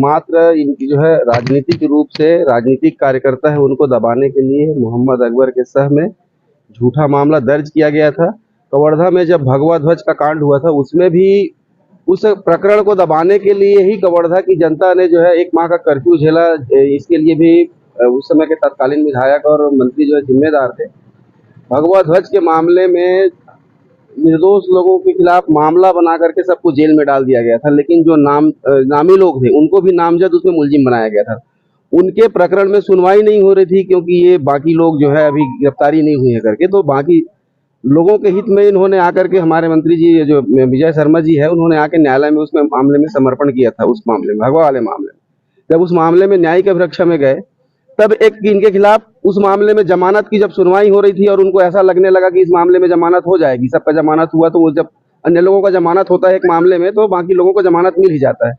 मात्र इनकी जो है राजनीतिक रूप से राजनीतिक कार्यकर्ता है उनको दबाने के लिए मोहम्मद अकबर के सह में झूठा मामला दर्ज किया गया था। कवर्धा में जब भगवा ध्वज का कांड हुआ था उसमें भी उस प्रकरण को दबाने के लिए ही कवर्धा की जनता ने जो है 1 माह का कर्फ्यू झेला। इसके लिए भी उस समय के तत्कालीन विधायक और मंत्री जो है जिम्मेदार थे। भगवा ध्वज के मामले में निर्दोष लोगों के खिलाफ मामला बना करके सबको जेल में डाल दिया गया था, लेकिन जो नामी लोग थे उनको भी नामजद उसमें मुलजिम बनाया गया था। उनके प्रकरण में सुनवाई नहीं हो रही थी क्योंकि ये बाकी लोग जो है अभी गिरफ्तारी नहीं हुई है करके, तो बाकी लोगों के हित में इन्होंने आकर के हमारे मंत्री जी जो विजय शर्मा जी है उन्होंने आके न्यायालय में उसमें मामले में समर्पण किया था। उस मामले में भगवा वाले मामले में जब उस मामले में न्यायिक अभिरक्षा में गए तब एक इनके खिलाफ उस मामले में जमानत की जब सुनवाई हो रही थी और उनको ऐसा लगने लगा कि इस मामले में जमानत हो जाएगी, सबका जमानत हुआ, तो वो जब अन्य लोगों का जमानत होता है एक मामले में तो बाकी लोगों को जमानत मिल ही जाता है,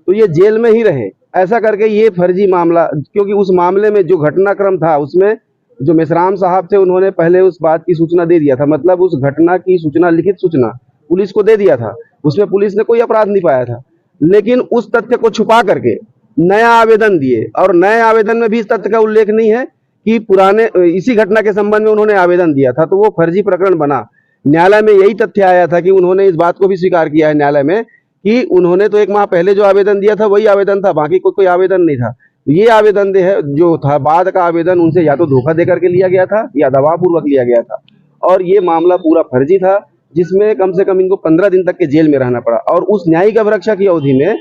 तो ये जेल में ही रहे। ऐसा करके ये फर्जी मामला, क्योंकि उस मामले में जो घटनाक्रम था उसमें जो मेश्राम साहब थे उन्होंने पहले उस बात की सूचना दे दिया था, मतलब उस घटना की सूचना, लिखित सूचना पुलिस को दे दिया था। उसमें पुलिस ने कोई अपराध नहीं पाया था, लेकिन उस तथ्य को छुपा करके नया आवेदन दिए और नए आवेदन में भी इस तथ्य का उल्लेख नहीं है कि पुराने इसी घटना के संबंध में उन्होंने आवेदन दिया था, तो वो फर्जी प्रकरण बना। न्यायालय में यही तथ्य आया था कि उन्होंने इस बात को भी स्वीकार किया है न्यायालय में कि उन्होंने तो 1 माह पहले जो आवेदन दिया था वही आवेदन था, बाकी कोई आवेदन नहीं था। ये आवेदन जो था बाद का आवेदन उनसे या तो धोखा देकर के लिया गया था या दबावपूर्वक लिया गया था, और ये मामला पूरा फर्जी था जिसमें कम से कम इनको 15 दिन तक के जेल में रहना पड़ा। और उस न्यायिक अभिरक्षा की अवधि में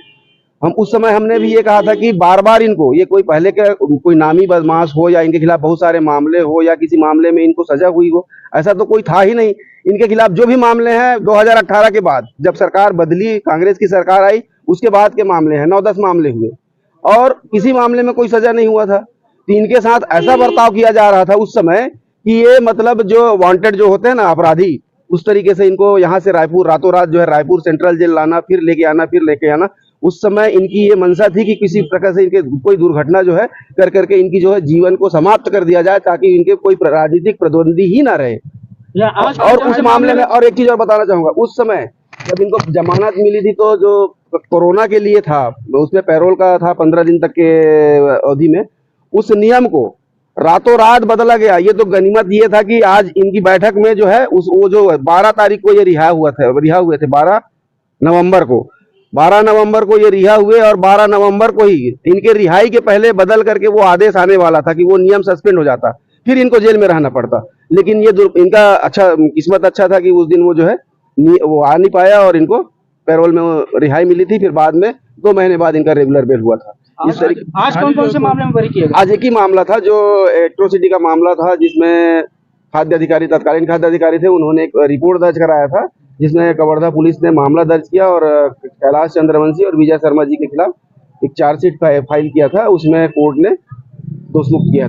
उस समय हमने भी ये कहा था कि बार बार इनको ये कोई पहले का कोई नामी बदमाश हो या इनके खिलाफ बहुत सारे मामले हो या किसी मामले में इनको सजा हुई हो, ऐसा तो कोई था ही नहीं। इनके खिलाफ जो भी मामले हैं 2018 के बाद जब सरकार बदली, कांग्रेस की सरकार आई, उसके बाद के मामले हैं, 9-10 मामले हुए और किसी मामले में कोई सजा नहीं हुआ था। तो इनके साथ ऐसा बर्ताव किया जा रहा था उस समय कि ये मतलब जो वांटेड जो होते हैं ना अपराधी, उस तरीके से इनको यहाँ से रायपुर रातों रात जो है रायपुर सेंट्रल जेल लाना, फिर लेके आना, फिर लेके आना। उस समय इनकी ये मंशा थी कि किसी प्रकार से इनके कोई दुर्घटना जो है कर करके इनकी जो है जीवन को समाप्त कर दिया जाए ताकि इनके कोई राजनीतिक प्रतिद्वंदी ही ना रहे। और उस मामले में और एक चीज और बताना चाहूंगा, उस समय जब इनको जमानत मिली थी तो जो कोरोना के लिए था उसमें पैरोल का था 15 दिन तक के अवधि में, उस नियम को रातों रात बदला गया। ये तो गनीमत ये था कि आज इनकी बैठक में जो है वो जो 12 तारीख को ये रिहा हुए थे 12 नवंबर को ये रिहा हुए और 12 नवंबर को ही इनके रिहाई के पहले बदल करके वो आदेश आने वाला था कि वो नियम सस्पेंड हो जाता, फिर इनको जेल में रहना पड़ता। लेकिन ये इनका किस्मत अच्छा था कि उस दिन वो जो है वो आ नहीं पाया और इनको पैरोल में रिहाई मिली थी। फिर बाद में 2 महीने बाद इनका रेगुलर बेल हुआ था। इस तरीके आज कौन कौन से मामले में बरी किया गया? आज एक ही मामला था जो एट्रोसिटी का मामला था, जिसमें तत्कालीन खाद्य अधिकारी थे, उन्होंने एक रिपोर्ट दर्ज कराया था जिसमें कवर्धा पुलिस ने मामला दर्ज किया और कैलाश चंद्रवंशी और विजय शर्मा जी के खिलाफ एक चार्जशीट फाइल किया था, उसमें कोर्ट ने दोषमुक्त किया।